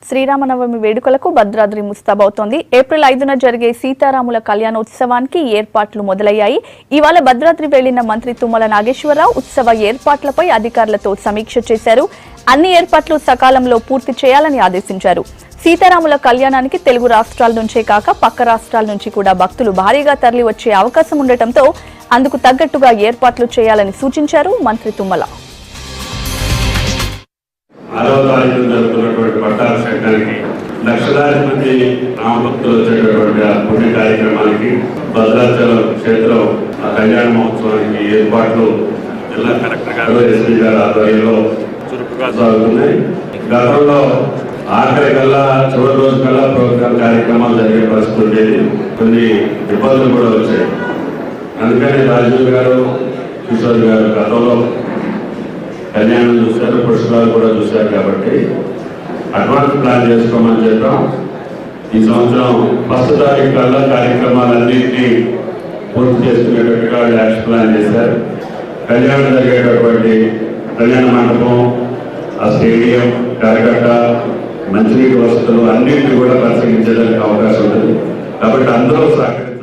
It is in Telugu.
శ్రీరామనవమి వేడుకలకు భద్రాద్రి ముస్తాబవుతోంది. ఏప్రిల్ 5న జరిగే సీతారాముల కళ్యాణోత్సవానికి ఏర్పాట్లు మొదలయ్యాయి. ఇవాళ భద్రాద్రి వెళ్లిన మంత్రి తుమ్మల నాగేశ్వరరావు ఉత్సవ ఏర్పాట్లపై అధికారులతో సమీక్ష చేశారు. అన్ని ఏర్పాట్లు సకాలంలో పూర్తి చేయాలని ఆదేశించారు. సీతారాముల కళ్యాణానికి తెలుగు రాష్ట్రాల నుంచే కాక పక్క రాష్ట్రాల నుంచి కూడా భక్తులు భారీగా తరలి వచ్చే అవకాశం ఉండటంతో అందుకు తగ్గట్టుగా ఏర్పాట్లు చేయాలని సూచించారు మంత్రి తుమ్మల. పట్టాల సంఘానికి లక్షలాది మంది రామభక్తులు వచ్చేటటువంటి ఆ పుణ్య కార్యక్రమానికి భద్రాచలం క్షేత్రం ఆ కళ్యాణ మహోత్సవానికి ఏర్పాట్లు జిల్లా కలెక్టర్ గారు ఎస్పీ గారి ఆధ్వర్యంలో చురుకుగా సాగుతున్నాయి. గతంలో ఆఖరి కల్లా చివరి రోజు కల్లా ప్రోగ్రామ్ కార్యక్రమాలు జరిగే పరిస్థితి ఉండేది. కొన్ని ఇబ్బందులు కూడా వచ్చాయి. అందుకని రాజీవ్ గారు కిషోర్ గారు గతంలో కళ్యాణం చూశారు, పుష్కరాలు కూడా చూశారు. కాబట్టి అడ్వాన్స్ ప్లాన్ చేసుకోమని చెప్పాం. ఈ సంవత్సరం ఫస్ట్ తారీఖు కల్లా కార్యక్రమాలన్నింటినీ పూర్తి చేసుకునేటట్టుగా యాక్షన్ ప్లాన్ చేశారు. కళ్యాణం జరిగేటటువంటి కళ్యాణ మండపం, ఆ స్టేడియం, కరకట్ట, మంచినీటి వసతులు అన్నింటినీ కూడా పరిశీలించడానికి అవకాశం ఉంటుంది. కాబట్టి అందరూ సహకరించారు.